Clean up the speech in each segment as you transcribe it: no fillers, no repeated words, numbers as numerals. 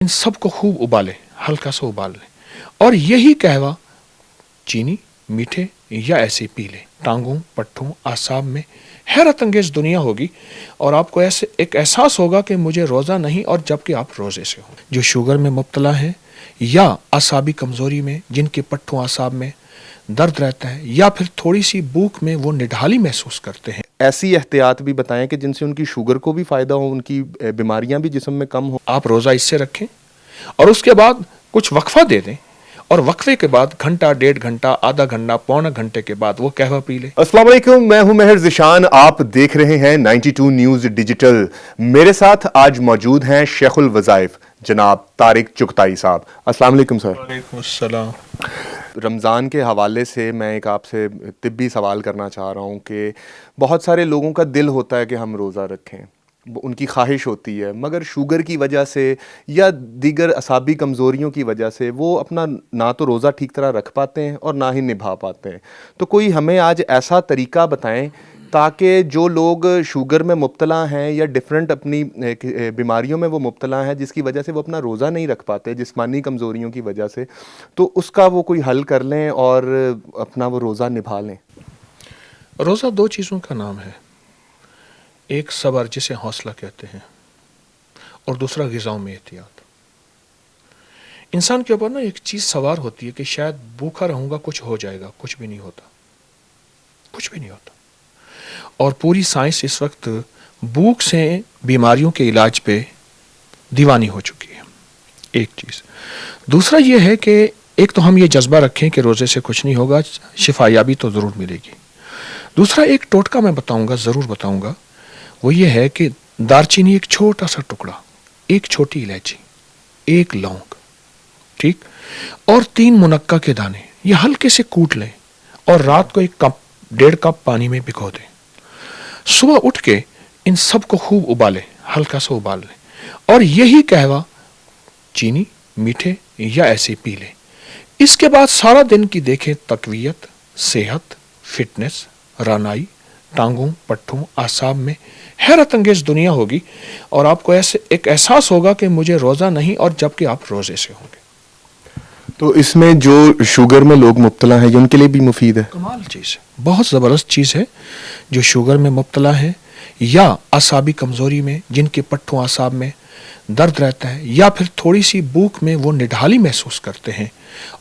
इन सब को खूब उबालें, हल्का सा उबाल लें, और यही कहवा चीनी, मीठे या ऐसे पी लें। टांगों, पट्टों, आसाब में हैरत अंगेज दुनिया होगी और आपको ऐसे एक एहसास होगा कि मुझे रोज़ा नहीं, और जबकि आप रोज़े से हो। जो शुगर में मुब्तला हैं या आसाबी कमज़ोरी में, जिनके पट्टों आसाब में दर्द रहता है, या फिर थोड़ी सी भूख में वो निढाली महसूस करते हैं, ऐसी एहतियात भी बताएं कि जिनसे उनकी शुगर को भी फ़ायदा हो, उनकी बीमारियां भी जिस्म में कम हो। आप रोज़ा इससे रखें और उसके बाद कुछ वक्फा दे दें, और वक्फे के बाद घंटा, डेढ़ घंटा, आधा घंटा, पौना घंटे के बाद वो कहवा पी ले। अस्सलाम वालेकुम, मैं हूं मेहर ज़िशान, आप देख रहे हैं 92 न्यूज़ डिजिटल। मेरे साथ आज मौजूद हैं शेखुल वज़ाइफ जनाब तारिक चुगताई साहब। अस्सलाम वालेकुम सर। वालेकुम अस्सलाम। रमज़ान के हवाले से मैं एक आपसे तिब्बी सवाल करना चाह रहा हूं कि बहुत सारे लोगों का दिल होता है कि हम रोज़ा रखें, उनकी ख्वाहिश होती है, मगर शुगर की वजह से या दीगर असाबी कमज़ोरियों की वजह से वो अपना ना तो रोज़ा ठीक तरह रख पाते हैं और ना ही निभा पाते हैं। तो कोई हमें आज ऐसा तरीका बताएं ताकि जो लोग शुगर में मुब्तला हैं या डिफरेंट अपनी बीमारियों में वो मुब्तला हैं जिसकी वजह से वो अपना रोज़ा नहीं रख पाते जिस्मानी कमज़ोरियों की वजह से, तो उसका वो कोई हल कर लें और अपना वो रोज़ा निभा लें। रोज़ा दो चीज़ों का नाम है, एक सबर जिसे हौसला कहते हैं, और दूसरा ग़िज़ाओं में एहतियात। इंसान के ऊपर ना एक चीज़ सवार होती है कि शायद भूखा रहूँगा, कुछ हो जाएगा, कुछ भी नहीं होता, कुछ भी नहीं होता। और पूरी साइंस इस वक्त भूख से बीमारियों के इलाज पे दीवानी हो चुकी है, एक चीज़। दूसरा ये है कि एक तो हम ये जज्बा रखें कि रोज़े से कुछ नहीं होगा, शिफायाबी तो ज़रूर मिलेगी। दूसरा एक टोटका मैं बताऊंगा, ज़रूर बताऊंगा, वो ये है कि दालचीनी एक छोटा सा टुकड़ा, एक छोटी इलायची, एक लौंग, ठीक, और 3 मुनक्का के दाने, ये हल्के से कूट लें और रात को 1 कप 1.5 कप पानी में भिगो दें। सुबह उठ के इन सब को खूब उबालें, हल्का सा उबाल लें, और यही कहवा चीनी, मीठे या ऐसे पी लें। इसके बाद सारा दिन की देखें तकवीयत, सेहत, फिटनेस, रानाई, टांगों, पट्टों, आसाब में हैरत अंगेज दुनिया होगी और आपको ऐसे एक एहसास होगा कि मुझे रोज़ा नहीं, और जबकि आप रोज़े से होंगे। तो इसमें जो शुगर में लोग मुब्तला हैं, ये उनके लिए भी मुफीद है? कमाल चीज़ है, बहुत ज़बरदस्त चीज़ है। जो शुगर में मुब्तला है या आसाबी कमज़ोरी में, जिनके पट्टों आसाब में दर्द रहता है, या फिर थोड़ी सी भूख में वो निढाली महसूस करते हैं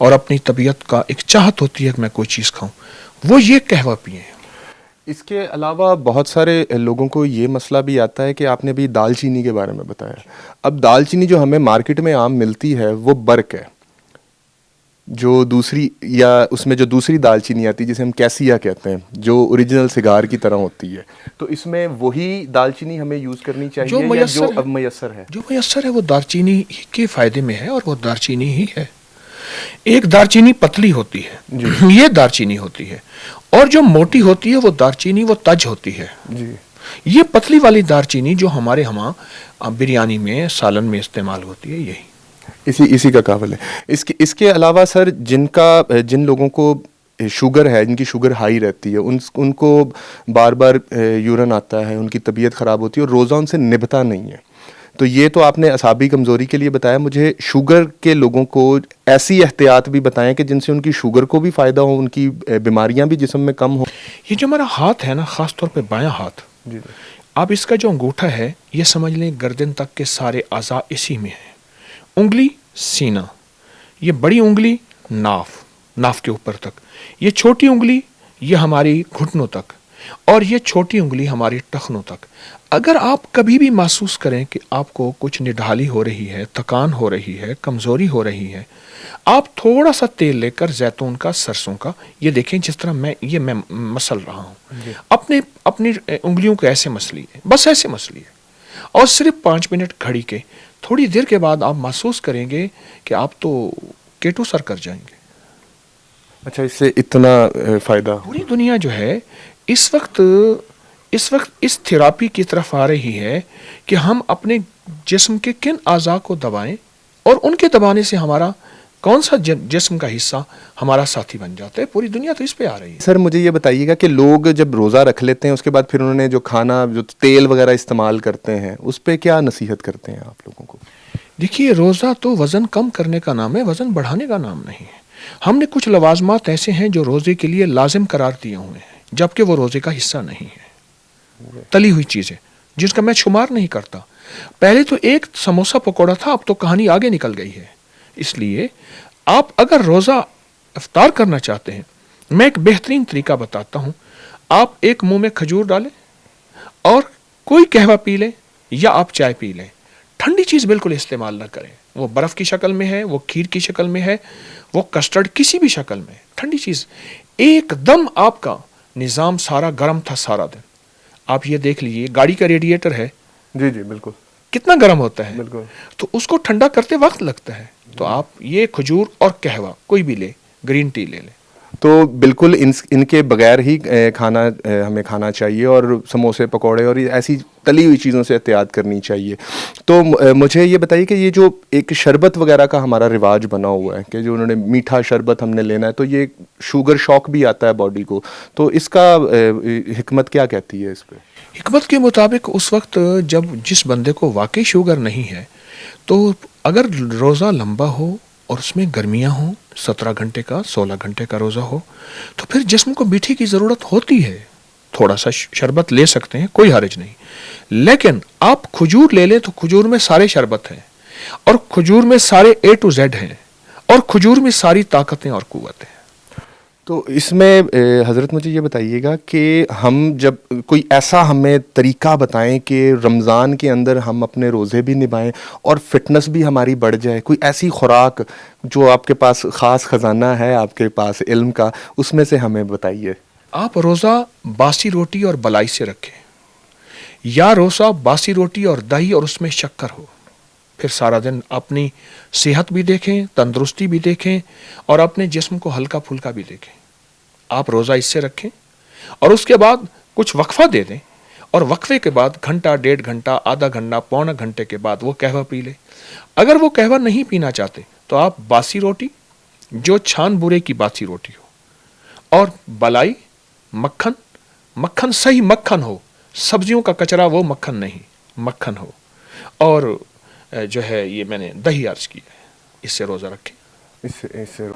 और अपनी तबीयत का एक चाहत होती है कि मैं कोई चीज़ खाऊं, वो ये कहवा पिए। इसके अलावा बहुत सारे लोगों को ये मसला भी आता है कि आपने भी दालचीनी के बारे में बताया। अब दालचीनी जो हमें मार्केट में आम मिलती है वो बर्क है, जो दूसरी या उसमें जो दूसरी दालचीनी आती है जिसे हम कैसिया कहते हैं, जो ओरिजिनल सिगार की तरह होती है, तो इसमें वही दालचीनी हमें यूज़ करनी चाहिए जो या जो अब मैसर है? जो मैसर है वो दालचीनी ही के फ़ायदे में है, और वो दालचीनी ही है। एक दालचीनी पतली होती है, ये दालचीनी होती है, और जो मोटी होती है वो दालचीनी, वो तज होती है जी। ये पतली वाली दालचीनी जो हमारे यहाँ बिरयानी में, सालन में इस्तेमाल होती है, यही इसी का काबिल है। इसके अलावा सर, जिन लोगों को शुगर है, जिनकी शुगर हाई रहती है, उनको बार बार यूरिन आता है, उनकी तबीयत ख़राब होती है और रोज़ा उनसे निभता नहीं है, तो ये तो आपने असाबी कमज़ोरी के लिए बताया। मुझे शुगर के लोगों को ऐसी एहतियात भी बताएं कि जिनसे उनकी शुगर को भी फ़ायदा हो, उनकी बीमारियां भी जिस्म में कम हो। ये जो हमारा हाथ है ना, ख़ास तौर पे बायां हाथ, जी। आप इसका जो अंगूठा है, ये समझ लें गर्दन तक के सारे अज़ा इसी में है। उंगली सीना, ये बड़ी उंगली नाफ के ऊपर तक, ये छोटी उंगली ये हमारी घुटनों तक, और ये छोटी उंगली हमारी टखनों तक। अगर आप कभी भी महसूस करें कि आपको कुछ निढाली हो रही है, थकान हो रही है, कमज़ोरी हो रही है, आप थोड़ा सा तेल लेकर जैतून का, सरसों का, ये देखें जिस तरह मैं मसल रहा हूँ, अपनी उंगलियों को ऐसे मसलिए, बस ऐसे मसलिए, और सिर्फ 5 मिनट खड़ी के, थोड़ी देर के बाद आप महसूस करेंगे कि आप तो केटू सर कर जाएंगे। अच्छा, इससे इतना फ़ायदा? पूरी दुनिया जो है इस वक्त इस थेरापी की तरफ आ रही है कि हम अपने जिस्म के किन आज़ा को दबाएं, और उनके दबाने से हमारा कौन सा जिस्म का हिस्सा हमारा साथी बन जाता है। पूरी दुनिया तो इस पे आ रही है। सर मुझे ये बताइएगा कि लोग जब रोज़ा रख लेते हैं उसके बाद फिर उन्होंने जो खाना जो तेल वगैरह इस्तेमाल करते हैं उस पे क्या नसीहत करते हैं आप लोगों को? देखिए, रोज़ा तो वज़न कम करने का नाम है, वज़न बढ़ाने का नाम नहीं है। हमने कुछ लवाजमात ऐसे हैं जो रोज़े के लिए लाजिम करार दिए हुए हैं, जबकि वो रोज़े का हिस्सा नहीं है। तली हुई चीज़ें जिसका मैं शुमार नहीं करता। पहले तो एक समोसा पकौड़ा था, अब तो कहानी आगे निकल गई है। इसलिए आप अगर रोज़ा इफ्तार करना चाहते हैं, मैं एक बेहतरीन तरीका बताता हूँ। आप एक मुंह में खजूर डालें और कोई कहवा पी लें या आप चाय पी लें। ठंडी चीज़ बिल्कुल इस्तेमाल ना करें। वो बर्फ़ की शक्ल में है, वो खीर की शक्ल में है, वो कस्टर्ड किसी भी शक्ल में। ठंडी चीज़ एकदम आपका निज़ाम सारा गर्म था सारा दिन। आप ये देख लीजिए, गाड़ी का रेडिएटर है, जी जी बिल्कुल, कितना गर्म होता है, बिल्कुल। तो उसको ठंडा करते वक्त लगता है। तो आप ये खजूर और कहवा कोई भी ले, ग्रीन टी ले लें। तो बिल्कुल इनके बगैर ही खाना हमें खाना चाहिए और समोसे पकौड़े और ऐसी तली हुई चीज़ों से एहतियात करनी चाहिए। तो मुझे ये बताइए कि ये जो एक शरबत वगैरह का हमारा रिवाज बना हुआ है कि जो उन्होंने मीठा शरबत हमने लेना है, तो ये शुगर शॉक भी आता है बॉडी को, तो इसका हिकमत क्या कहती है इस पर? हिकमत के मुताबिक उस वक्त जब जिस बंदे को वाकई शुगर नहीं है, तो अगर रोज़ा लंबा हो और उसमें गर्मियां हों, 17 घंटे का 16 घंटे का रोज़ा हो, तो फिर जिस्म को मीठी की ज़रूरत होती है। थोड़ा सा शरबत ले सकते हैं, कोई हर्ज नहीं। लेकिन आप खजूर ले लें तो खजूर में सारे शरबत हैं और खजूर में सारे A to Z हैं और खजूर में सारी ताकतें और कुव्वतें हैं। तो इसमें हज़रत मुझे ये बताइएगा कि हम जब कोई ऐसा हमें तरीका बताएं कि रमज़ान के अंदर हम अपने रोज़े भी निभाएं और फिटनेस भी हमारी बढ़ जाए, कोई ऐसी खुराक जो आपके पास ख़ास ख़जाना है आपके पास इल्म का, उसमें से हमें बताइए। आप रोज़ा बासी रोटी और बलाई से रखें, या रोज़ा बासी रोटी और दही और उसमें शक्कर हो। फिर सारा दिन अपनी सेहत भी देखें, तंदुरुस्ती भी देखें और अपने जिस्म को हल्का फुल्का भी देखें। आप रोज़ा इससे रखें और उसके बाद कुछ वक्फा दे दें और वक्फे के बाद घंटा, 1.5 घंटा, आधा घंटा, पौना घंटे के बाद वो कहवा पी लें। अगर वो कहवा नहीं पीना चाहते तो आप बासी रोटी, जो छान बुरे की बासी रोटी हो, और बलाई, मक्खन, मक्खन सही मक्खन हो, सब्जियों का कचरा वो मक्खन नहीं, मक्खन हो, और जो है ये मैंने दही अर्ज की है, इससे रोज़ा रखें। इससे